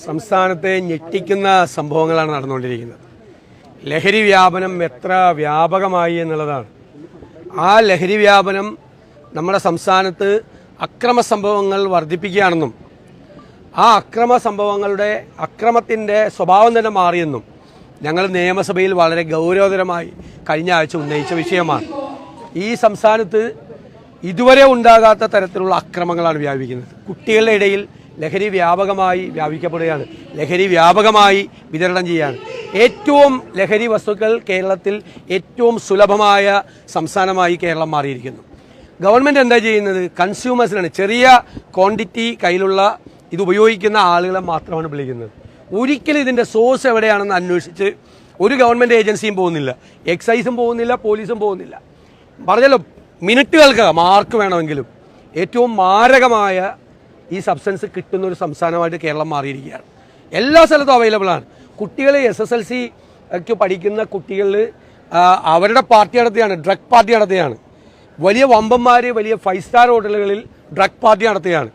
സംസ്ഥാനത്തെ ഞെട്ടിക്കുന്ന സംഭവങ്ങളാണ് നടന്നുകൊണ്ടിരിക്കുന്നത്. ലഹരി വ്യാപനം എത്ര വ്യാപകമായി എന്നുള്ളതാണ്. ആ ലഹരി വ്യാപനം നമ്മുടെ സംസ്ഥാനത്ത് അക്രമ സംഭവങ്ങൾ വർദ്ധിപ്പിക്കുകയാണെന്നും ആ അക്രമത്തിൻ്റെ സ്വഭാവം തന്നെ മാറിയെന്നും ഞങ്ങൾ നിയമസഭയിൽ വളരെ ഗൗരവതരമായി കഴിഞ്ഞ ആഴ്ച ഉന്നയിച്ച വിഷയമാണ്. ഈ സംസ്ഥാനത്ത് ഇതുവരെ ഉണ്ടാകാത്ത തരത്തിലുള്ള അക്രമങ്ങളാണ് വ്യാപിക്കുന്നത്. കുട്ടികളുടെ ഇടയിൽ ലഹരി വ്യാപകമായി വ്യാപിക്കപ്പെടുകയാണ്, ലഹരി വ്യാപകമായി വിതരണം ചെയ്യുകയാണ്. ഏറ്റവും ലഹരി വസ്തുക്കൾ കേരളത്തിൽ ഏറ്റവും സുലഭമായ സംസ്ഥാനമായി കേരളം മാറിയിരിക്കുന്നു. ഗവൺമെൻറ് എന്താ ചെയ്യുന്നത്? കൺസ്യൂമേഴ്സിനാണ്, ചെറിയ ക്വാണ്ടിറ്റി കയ്യിലുള്ള ഇത് ഉപയോഗിക്കുന്ന ആളുകളെ മാത്രമാണ് വിളിക്കുന്നത്. ഒരിക്കലും ഇതിൻ്റെ സോഴ്സ് എവിടെയാണെന്ന് അന്വേഷിച്ച് ഒരു ഗവൺമെൻറ് ഏജൻസിയും പോകുന്നില്ല, എക്സൈസും പോകുന്നില്ല, പോലീസും പോകുന്നില്ല. പറഞ്ഞല്ലോ, മിനിറ്റുകൾക്ക് മാർക്ക് വേണമെങ്കിലും ഏറ്റവും മാരകമായ ഈ സബ്സ്റ്റൻസ് കിട്ടുന്ന ഒരു സംസ്ഥാനമായിട്ട് കേരളം മാറിയിരിക്കുകയാണ്. എല്ലാ സ്ഥലത്തും അവൈലബിൾ ആണ്. കുട്ടികൾ SSLC പഠിക്കുന്ന കുട്ടികളിൽ അവരുടെ പാർട്ടി നടത്തുകയാണ്, ഡ്രഗ് പാർട്ടി നടത്തുകയാണ്. വലിയ വമ്പന്മാർ വലിയ 5 സ്റ്റാർ ഹോട്ടലുകളിൽ ഡ്രഗ് പാർട്ടി നടത്തുകയാണ്.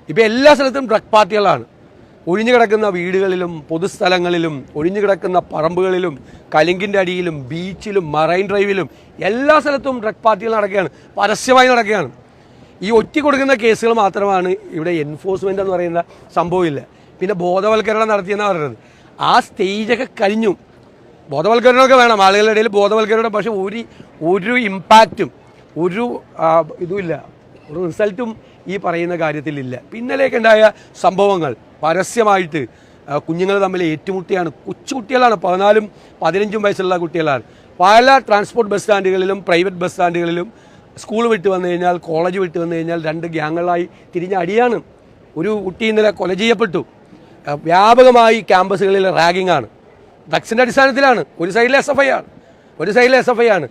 ഇപ്പോൾ എല്ലാ സ്ഥലത്തും ഡ്രഗ് പാർട്ടികളാണ്. ഒഴിഞ്ഞു കിടക്കുന്ന വീടുകളിലും പൊതുസ്ഥലങ്ങളിലും ഒഴിഞ്ഞു കിടക്കുന്ന പറമ്പുകളിലും കലിങ്കിൻ്റെ അടിയിലും ബീച്ചിലും മറൈൻ ഡ്രൈവിലും എല്ലാ സ്ഥലത്തും ഡ്രഗ് പാർട്ടികൾ നടക്കുകയാണ്, പരസ്യമായി നടക്കുകയാണ്. ഈ ഒറ്റ കൊടുക്കുന്ന കേസുകൾ മാത്രമാണ് ഇവിടെ എൻഫോഴ്സ്മെൻ്റ് എന്ന് പറയുന്ന സംഭവമില്ല. പിന്നെ ബോധവൽക്കരണം നടത്തിയെന്നാണ് പറയുന്നത്. ആ സ്റ്റേജൊക്കെ കഴിഞ്ഞു. ബോധവൽക്കരണമൊക്കെ വേണം, ആളുകളുടെ ഇടയിൽ ബോധവൽക്കരണം. പക്ഷെ ഒരു ഇമ്പാക്റ്റും ഒരു ഇതുമില്ല, ഒരു റിസൾട്ടും ഈ പറയുന്ന കാര്യത്തിലില്ല. പിന്നലേക്കുണ്ടായ സംഭവങ്ങൾ പരസ്യമായിട്ട് കുഞ്ഞുങ്ങൾ തമ്മിൽ ഏറ്റുമുട്ടിയാണ്. കൊച്ചുകുട്ടികളാണ്, 14ഉം 15ഉം വയസ്സുള്ള കുട്ടികളാണ്. പല ട്രാൻസ്പോർട്ട് ബസ് സ്റ്റാൻഡുകളിലും പ്രൈവറ്റ് ബസ് സ്റ്റാൻഡുകളിലും സ്കൂൾ വിട്ട് വന്നു കഴിഞ്ഞാൽ, കോളേജ് വിട്ട് വന്നു കഴിഞ്ഞാൽ 2 ഗ്യാങ്ങുകളായി തിരിഞ്ഞ അടിയാണ്. ഒരു കുട്ടി ഇന്നലെ കൊല ചെയ്യപ്പെട്ടു. വ്യാപകമായി ക്യാമ്പസുകളിൽ റാഗിംഗ് ആണ്, ഡ്രഗ്സിൻ്റെ അടിസ്ഥാനത്തിലാണ്. ഒരു സൈഡിൽ SFI ആണ്.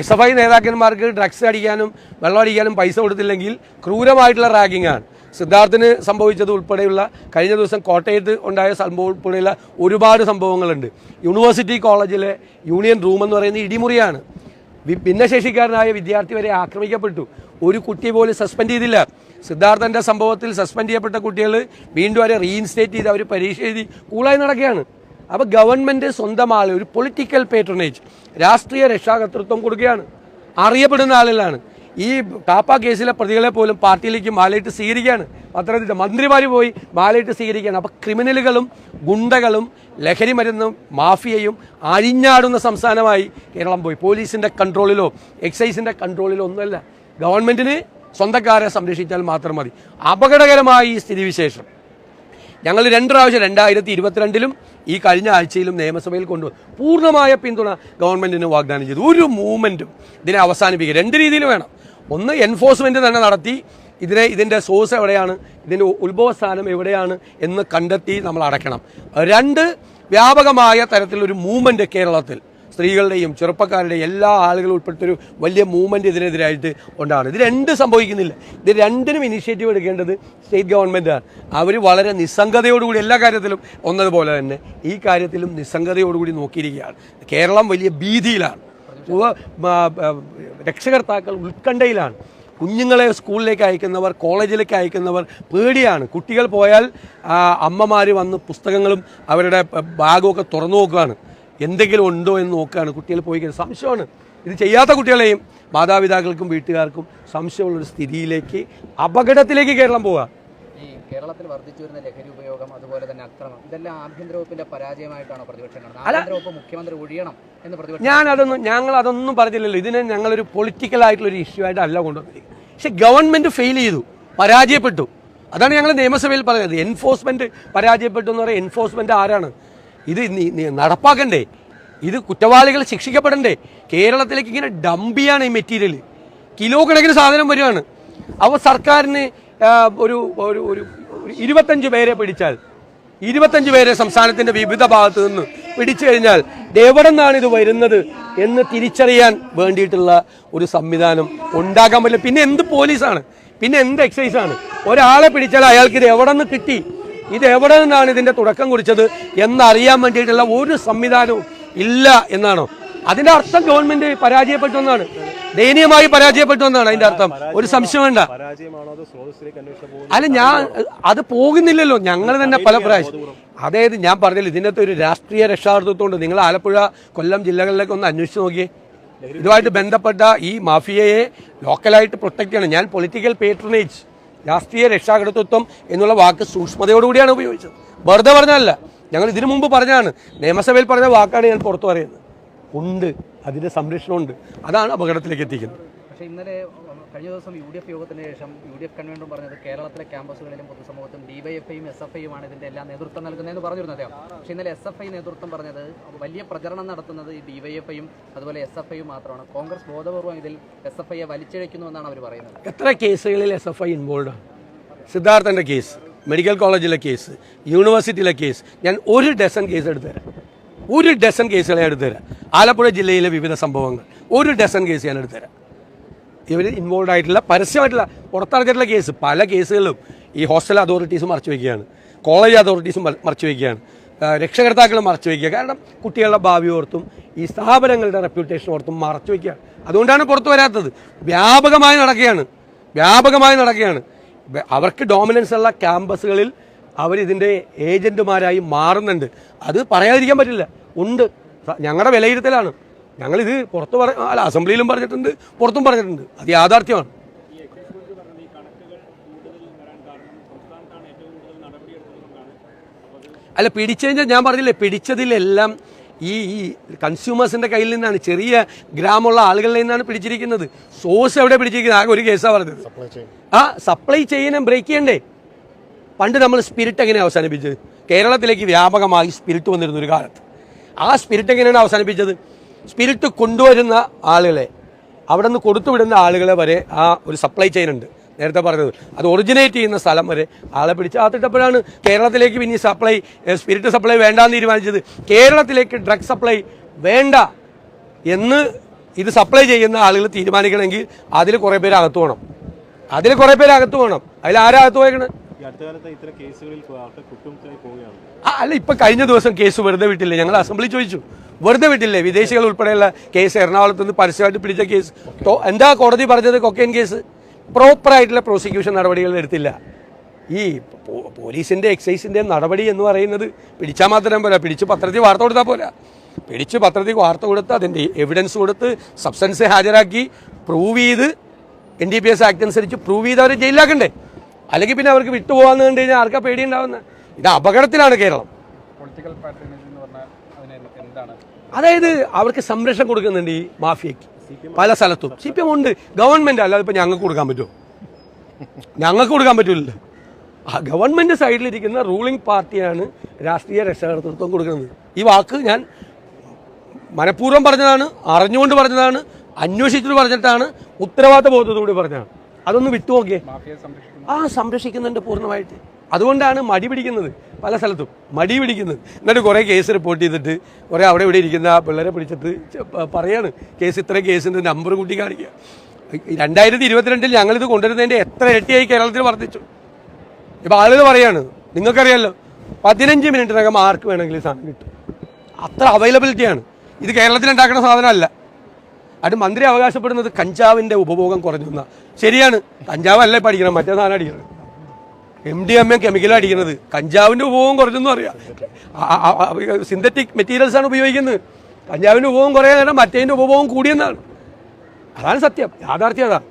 SFI നേതാക്കന്മാർക്ക് ഡ്രഗ്സ് അടിക്കാനും വെള്ളം അടിക്കാനും പൈസ കൊടുത്തില്ലെങ്കിൽ ക്രൂരമായിട്ടുള്ള റാഗിംഗ് ആണ്. സിദ്ധാർത്ഥിന് സംഭവിച്ചത് ഉൾപ്പെടെയുള്ള കഴിഞ്ഞ ദിവസം കോട്ടയത്ത് ഉണ്ടായ സംഭവം ഉൾപ്പെടെയുള്ള ഒരുപാട് സംഭവങ്ങളുണ്ട്. യൂണിവേഴ്സിറ്റി കോളേജിലെ യൂണിയൻ റൂം എന്ന് പറയുന്നത് ഇടിമുറിയാണ്. ഭിന്നശേഷിക്കാരനായ വിദ്യാർത്ഥി വരെ ആക്രമിക്കപ്പെട്ടു. ഒരു കുട്ടിയെ പോലും സസ്പെൻഡ് ചെയ്തില്ല. സിദ്ധാർത്ഥൻ്റെ സംഭവത്തിൽ സസ്പെൻഡ് ചെയ്യപ്പെട്ട കുട്ടികൾ വീണ്ടും അവരെ റീഇൻസ്റ്റേറ്റ് ചെയ്ത് അവർ പരീക്ഷ എഴുതി കൂളായി നടക്കുകയാണ്. അപ്പോൾ ഗവൺമെൻറ് സ്വന്തം ആൾ ഒരു പൊളിറ്റിക്കൽ പേട്രണേജ്, രാഷ്ട്രീയ രക്ഷാകർതൃത്വം കൊടുക്കുകയാണ്. അറിയപ്പെടുന്ന ആളുകളാണ്. ഈ കാപ്പ കേസിലെ പ്രതികളെ പോലും പാർട്ടിയിലേക്ക് മാലയിട്ട് സ്വീകരിക്കുകയാണ്. പത്തനംതിട്ട മന്ത്രിമാർ പോയി മാലയിട്ട് സ്വീകരിക്കുകയാണ്. അപ്പോൾ ക്രിമിനലുകളും ഗുണ്ടകളും ലഹരി മരുന്ന് മാഫിയയും അഴിഞ്ഞാടുന്ന സംസ്ഥാനമായി കേരളം പോയി. പോലീസിൻ്റെ കൺട്രോളിലോ എക്സൈസിൻ്റെ കൺട്രോളിലോ ഒന്നുമല്ല. ഗവൺമെൻറ്റിന് സ്വന്തക്കാരെ സംരക്ഷിച്ചാൽ മാത്രം മതി. അപകടകരമായ ഈ സ്ഥിതിവിശേഷം ഞങ്ങൾ 2 പ്രാവശ്യം 2022-ലും ഈ കഴിഞ്ഞ ആഴ്ചയിലും നിയമസഭയിൽ കൊണ്ടുവന്നു. പൂർണ്ണമായ പിന്തുണ ഗവൺമെൻറ്റിന് വാഗ്ദാനം ചെയ്തു. ഒരു മൂവ്മെൻറ്റും ഇതിനെ അവസാനിപ്പിക്കുക 2 രീതിയിൽ വേണം. ഒന്ന്, എൻഫോഴ്സ്മെൻറ്റ് തന്നെ നടത്തി ഇതിൻ്റെ സോഴ്സ് എവിടെയാണ്, ഇതിൻ്റെ ഉത്ഭവസ്ഥാനം എവിടെയാണ് എന്ന് കണ്ടെത്തി നമ്മൾ അടയ്ക്കണം. 2, വ്യാപകമായ തരത്തിലൊരു മൂവ്മെൻറ്റ് കേരളത്തിൽ സ്ത്രീകളുടെയും ചെറുപ്പക്കാരുടെയും എല്ലാ ആളുകളും ഉൾപ്പെട്ടൊരു വലിയ മൂവ്മെൻറ്റ് ഇതിനെതിരായിട്ട് ഉണ്ടാണ്. ഇത് 2 സംഭവിക്കുന്നില്ല. ഇത് 2നും ഇനിഷ്യേറ്റീവ് എടുക്കേണ്ടത് സ്റ്റേറ്റ് ഗവൺമെൻറ്റാണ്. അവർ വളരെ നിസ്സംഗതയോടുകൂടി എല്ലാ കാര്യത്തിലും ഒന്നതുപോലെ തന്നെ ഈ കാര്യത്തിലും നിസ്സംഗതയോടുകൂടി നോക്കിയിരിക്കുകയാണ്. കേരളം വലിയ ഭീതിയിലാണ്. രക്ഷകർത്താക്കൾ ഉത്കണ്ഠയിലാണ്. കുഞ്ഞുങ്ങളെ സ്കൂളിലേക്ക് അയക്കുന്നവർ, കോളേജിലേക്ക് അയക്കുന്നവർ പേടിയാണ്. കുട്ടികൾ പോയാൽ അമ്മമാർ വന്ന് പുസ്തകങ്ങളും അവരുടെ ബാഗുമൊക്കെ തുറന്നു നോക്കുകയാണ്, എന്തെങ്കിലും ഉണ്ടോ എന്ന് നോക്കുകയാണ്. കുട്ടികൾ പോയി കഴിഞ്ഞാൽ സംശയമാണ്. ഇത് ചെയ്യാത്ത കുട്ടികളെയും മാതാപിതാക്കൾക്കും വീട്ടുകാർക്കും സംശയമുള്ളൊരു സ്ഥിതിയിലേക്ക്, അപകടത്തിലേക്ക് കേരളം പോവുക. ഈ കേരളത്തിൽ വർദ്ധിച്ചു വരുന്ന ലഹരി ഉപയോഗം, അതുപോലെ തന്നെ അക്രമം, ഇതെല്ലാം ആഭ്യന്തര വകുപ്പിന്റെ പരാജയമായിട്ടാണോ പ്രതിപക്ഷം കാണുന്നത്? ആഭ്യന്തര വകുപ്പ് മുഖ്യമന്ത്രി ഒഴിയണം എന്ന് പ്രതിപക്ഷം ഞങ്ങൾ അതൊന്നും പറഞ്ഞില്ലല്ലോ. ഇതിനെ ഞങ്ങളൊരു പൊളിറ്റിക്കൽ ആയിട്ടുള്ളൊരു ഇഷ്യൂ ആയിട്ടല്ല കൊണ്ടുവന്നിരിക്കുന്നത്. പക്ഷെ ഗവൺമെൻറ് ഫെയിൽ ചെയ്തു, പരാജയപ്പെട്ടു. അതാണ് ഞങ്ങൾ നിയമസഭയിൽ പറയുന്നത്. എൻഫോഴ്സ്മെൻറ്റ് പരാജയപ്പെട്ടു എന്ന് പറയുന്നത് എൻഫോഴ്സ്മെൻറ്റ് ആരാണ്? ഇത് നടപ്പാക്കണ്ടേ? ഇത് കുറ്റവാളികൾ ശിക്ഷിക്കപ്പെടണ്ടേ? കേരളത്തിലേക്ക് ഇങ്ങനെ ഡംപ് ചെയ്യാണ് ഈ മെറ്റീരിയൽ. കിലോ കണക്കിന് സാധനം വരികയാണ്. അപ്പോൾ സർക്കാരിന് ഒരു 25 പേരെ പിടിച്ചാൽ, 25 പേരെ സംസ്ഥാനത്തിൻ്റെ വിവിധ ഭാഗത്ത് നിന്ന് പിടിച്ചു കഴിഞ്ഞാൽ എവിടെ നിന്നാണ് ഇത് വരുന്നത് എന്ന് തിരിച്ചറിയാൻ വേണ്ടിയിട്ടുള്ള ഒരു സംവിധാനം ഉണ്ടാക്കാൻ പറ്റില്ല. പിന്നെ എന്ത് പോലീസാണ്, പിന്നെ എന്ത് എക്സൈസാണ്? ഒരാളെ പിടിച്ചാൽ അയാൾക്ക് ഇത് എവിടെ നിന്ന് കിട്ടി, ഇത് എവിടെ നിന്നാണ് ഇതിൻ്റെ തുടക്കം കുറിച്ചത് എന്നറിയാൻ വേണ്ടിയിട്ടുള്ള ഒരു സംവിധാനവും ഇല്ല എന്നാണോ? അതിൻ്റെ അർത്ഥം ഗവൺമെൻറ് പരാജയപ്പെട്ടു എന്നാണ്. ദയനീയമായി പരാജയപ്പെട്ടു എന്നാണ് അതിന്റെ അർത്ഥം. ഒരു സംശയം വേണ്ട. അല്ല, ഞാൻ അത് പോകുന്നില്ലല്ലോ. ഞങ്ങൾ തന്നെ പല പ്രാവശ്യം, അതായത് ഞാൻ പറഞ്ഞില്ല, ഇതിനകത്ത് ഒരു രാഷ്ട്രീയ രക്ഷാകർതൃത്വമുണ്ട്. നിങ്ങൾ ആലപ്പുഴ, കൊല്ലം ജില്ലകളിലേക്ക് ഒന്ന് അന്വേഷിച്ച് നോക്കിയേ. ഇതുമായിട്ട് ബന്ധപ്പെട്ട ഈ മാഫിയയെ ലോക്കലായിട്ട് പ്രൊട്ടക്ട് ചെയ്യണം. ഞാൻ പൊളിറ്റിക്കൽ പേട്രണേജ്, രാഷ്ട്രീയ രക്ഷാകർതൃത്വം എന്നുള്ള വാക്ക് സൂക്ഷ്മതയോടുകൂടിയാണ് ഉപയോഗിച്ചത്, വെറുതെ പറഞ്ഞതല്ല. ഞങ്ങൾ ഇതിനു മുമ്പ് പറഞ്ഞതാണ്, നിയമസഭയിൽ പറഞ്ഞ വാക്കാണ് ഞാൻ പുറത്തു പറയുന്നത്. ഉണ്ട്, അതിന്റെ സംരക്ഷണമുണ്ട്. അതാണ് അപകടത്തിലേക്ക് എത്തിക്കുന്നത്. പക്ഷേ ഇന്നലെ കഴിഞ്ഞ ദിവസം UDF യോഗത്തിന് ശേഷം UDF കൺവീനർ പറഞ്ഞത് കേരളത്തിലെ ക്യാമ്പസുകളിലും പൊതുസമൂഹത്തും DYFIയും SFIയുമാണ് ഇതിന്റെ എല്ലാം നേതൃത്വം നൽകുന്നതെന്ന് പറഞ്ഞിരുന്നു അദ്ദേഹം. പക്ഷേ ഇന്നലെ SFI നേതൃത്വം പറഞ്ഞത് വലിയ പ്രചരണം നടത്തുന്നത് ഈ DYFIയും അതുപോലെ SFIയും മാത്രമാണ്. കോൺഗ്രസ് ബോധപൂർവ്വം ഇതിൽ SFIയെ വലിച്ചിഴയ്ക്കുന്നുവെന്നാണ് അവർ പറയുന്നത്. എത്ര കേസുകളിൽ SFI ഇൻവോൾവ് ആണ്? സിദ്ധാർത്ഥന്റെ കേസ്, മെഡിക്കൽ കോളേജിലെ കേസ്, യൂണിവേഴ്സിറ്റിയിലെ കേസ്, ഞാൻ 1 ഡസൻ കേസ് എടുത്തുതരാം. 1 ഡസൻ കേസുകളെ എടുത്തുതരാം. ആലപ്പുഴ ജില്ലയിലെ വിവിധ സംഭവങ്ങൾ 1 ഡസൻ കേസ് ഞാൻ എടുത്തുതരാം. ഇവർ ഇൻവോൾവ് ആയിട്ടുള്ള, പരസ്യമായിട്ടുള്ള, പുറത്തിറക്കിയിട്ടുള്ള കേസ്, പല കേസുകളിലും ഈ ഹോസ്റ്റൽ അതോറിറ്റീസ് മറച്ചു വയ്ക്കുകയാണ്, കോളേജ് അതോറിറ്റീസും മറച്ചു വയ്ക്കുകയാണ്, രക്ഷകർത്താക്കളും മറച്ചു വയ്ക്കുക. കാരണം കുട്ടികളുടെ ഭാവി ഓർത്തും ഈ സ്ഥാപനങ്ങളുടെ റെപ്യൂട്ടേഷൻ ഓർത്തും മറച്ചു വയ്ക്കുകയാണ്. അതുകൊണ്ടാണ് പുറത്തു വരാത്തത്. വ്യാപകമായി നടക്കുകയാണ്. അവർക്ക് ഡോമിനൻസ് ഉള്ള ക്യാമ്പസുകളിൽ അവരിതിൻ്റെ ഏജന്റുമാരായി മാറുന്നുണ്ട്. അത് പറയാതിരിക്കാൻ പറ്റില്ല, ഉണ്ട്. ഞങ്ങളുടെ വിലയിരുത്തലാണ്. ഞങ്ങളിത് പുറത്ത് അല്ല, അസംബ്ലിയിലും പറഞ്ഞിട്ടുണ്ട്, പുറത്തും പറഞ്ഞിട്ടുണ്ട്. അത് യാഥാർത്ഥ്യമാണ്. അല്ല, പിടിച്ചതിൻ്റെ ഞാൻ പറഞ്ഞില്ലേ, പിടിച്ചതിലെല്ലാം ഈ കൺസ്യൂമേഴ്സിൻ്റെ കയ്യിൽ നിന്നാണ്, ചെറിയ ഗ്രാമമുള്ള ആളുകളിൽ നിന്നാണ് പിടിച്ചിരിക്കുന്നത്. സോഴ്സ് എവിടെ പിടിച്ചിരിക്കുന്നത്? ആകെ ഒരു കേസാണ് പറഞ്ഞത്. സപ്ലൈ ചെയ്യാനും ബ്രേക്ക് ചെയ്യണ്ടേ? പണ്ട് നമ്മൾ സ്പിരിറ്റ് എങ്ങനെയാണ് അവസാനിപ്പിച്ചത്? കേരളത്തിലേക്ക് വ്യാപകമായി സ്പിരിറ്റ് വന്നിരുന്ന ഒരു കാലത്ത് ആ സ്പിരിറ്റ് എങ്ങനെയാണ് അവസാനിപ്പിച്ചത്? സ്പിരിറ്റ് കൊണ്ടുവരുന്ന ആളുകളെ, അവിടെ നിന്ന് കൊടുത്തുവിടുന്ന ആളുകളെ വരെ ആ ഒരു സപ്ലൈ ചെയിൻ ഉണ്ട്. നേരത്തെ പറഞ്ഞത്, അത് ഒറിജിനേറ്റ് ചെയ്യുന്ന സ്ഥലം വരെ ആളെ പിടിച്ച് ആത്തിട്ടപ്പോഴാണ് കേരളത്തിലേക്ക് പിന്നെ സ്പിരിറ്റ് സപ്ലൈ വേണ്ടാന്ന് തീരുമാനിച്ചത്. കേരളത്തിലേക്ക് ഡ്രഗ് സപ്ലൈ വേണ്ട എന്ന് ഇത് സപ്ലൈ ചെയ്യുന്ന ആളുകൾ തീരുമാനിക്കണമെങ്കിൽ അതിൽ കുറേ പേര് അകത്ത് പോകണം. അതിൽ ആരാ അകത്ത് പോയേക്കണേ? അല്ല, ഇപ്പൊ കഴിഞ്ഞ ദിവസം കേസ് വെറുതെ വിട്ടില്ലേ? ഞങ്ങൾ അസംബ്ലി ചോദിച്ചു, വെറുതെ വിട്ടില്ലേ? വിദേശികൾ ഉൾപ്പെടെയുള്ള കേസ്, എറണാകുളത്ത് നിന്ന് പരസ്യമായിട്ട് പിടിച്ച കേസ്. എന്താ കോടതി പറഞ്ഞത്? കൊക്കൈൻ കേസ് പ്രോപ്പറായിട്ടുള്ള പ്രോസിക്യൂഷൻ നടപടികൾ എടുത്തില്ല. ഈ പോലീസിന്റെ എക്സൈസിന്റെ നടപടി എന്ന് പറയുന്നത് പിടിച്ചാൽ മാത്രം പോരാ, പിടിച്ച് പത്രത്തിൽ വാർത്ത കൊടുത്താൽ പോരാ. പിടിച്ച് പത്രത്തിൽ വാർത്ത കൊടുത്ത് അതിൻ്റെ എവിഡൻസ് കൊടുത്ത് സബ്സ്റ്റൻസ് ഹാജരാക്കി പ്രൂവ് ചെയ്ത് NDPS ആക്ട് അനുസരിച്ച് പ്രൂവ് ചെയ്ത് അവരെ ജയിലിലാക്കണ്ടേ? അല്ലെങ്കിൽ പിന്നെ അവർക്ക് വിട്ടുപോകാന്ന് കണ്ടു കഴിഞ്ഞാൽ ആർക്കാ പേടിയുണ്ടാവുന്നത്? ഇത് അപകടത്തിലാണ് കേരളം. അതായത് അവർക്ക് സംരക്ഷണം കൊടുക്കുന്നുണ്ട് ഈ മാഫിയക്ക് പല സ്ഥലത്തും. CPM ഉണ്ട്, ഗവൺമെന്റ് അല്ലാതെ ഇപ്പൊ ഞങ്ങൾക്ക് കൊടുക്കാൻ പറ്റുമോ? ഞങ്ങൾക്ക് കൊടുക്കാൻ പറ്റില്ലല്ലോ. ഗവൺമെന്റ് സൈഡിലിരിക്കുന്ന റൂളിംഗ് പാർട്ടിയാണ് രാഷ്ട്രീയ രക്ഷാകർതൃത്വം കൊടുക്കുന്നത്. ഈ വാക്ക് ഞാൻ മനഃപൂർവ്വം പറഞ്ഞതാണ്, അറിഞ്ഞുകൊണ്ട് പറഞ്ഞതാണ്, അന്വേഷിച്ചിട്ട് പറഞ്ഞിട്ടാണ്, ഉത്തരവാദിത്ത ബോധത്തോടുകൂടി പറഞ്ഞതാണ്. അതൊന്ന് വിട്ടുനോക്കിയേ. സംരക്ഷിക്കുന്നുണ്ട് പൂർണ്ണമായിട്ട്. അതുകൊണ്ടാണ് മടി പിടിക്കുന്നത്, പല സ്ഥലത്തും മടി പിടിക്കുന്നത്. എന്നിട്ട് കുറേ കേസ് റിപ്പോർട്ട് ചെയ്തിട്ട് കുറേ അവിടെ ഇവിടെ ഇരിക്കുന്ന പിള്ളേരെ പിടിച്ചിട്ട് പറയാണ് കേസ്, ഇത്രയും കേസിൻ്റെ നമ്പർ കൂട്ടി കാണിക്കുക. 2022 ഞങ്ങളിത് കൊണ്ടുവരുന്നതിൻ്റെ എത്ര ഇരട്ടിയായി കേരളത്തിൽ വർദ്ധിച്ചു. ഇപ്പം ആളുകൾ പറയാണ്, നിങ്ങൾക്കറിയാമല്ലോ, 15 മിനിറ്റിനകം ആർക്ക് വേണമെങ്കിലും സാധനം കിട്ടും. അത്ര അവൈലബിലിറ്റിയാണ്. ഇത് കേരളത്തിൽ ഉണ്ടാക്കുന്ന സാധനമല്ല. അത് മന്ത്രി അവകാശപ്പെടുന്നത് കഞ്ചാവിൻ്റെ ഉപഭോഗം കുറഞ്ഞു എന്നാ. ശരിയാണ്, കഞ്ചാവല്ല ഇപ്പം അടിക്കണം, മറ്റേ സാധനം അടിക്കണം. MDMA കെമിക്കലാണ് അടിക്കുന്നത്. കഞ്ചാവിൻ്റെ ഉപഭോഗം കുറഞ്ഞെന്നും അറിയാം. സിന്തറ്റിക് മെറ്റീരിയൽസ് ആണ് ഉപയോഗിക്കുന്നത്. കഞ്ചാവിൻ്റെ ഉപഭോഗം കുറയാൻ നേരം മറ്റേതിൻ്റെ ഉപഭോഗം കൂടിയെന്നാണ്. അതാണ് സത്യം, യാഥാർത്ഥ്യം അതാണ്.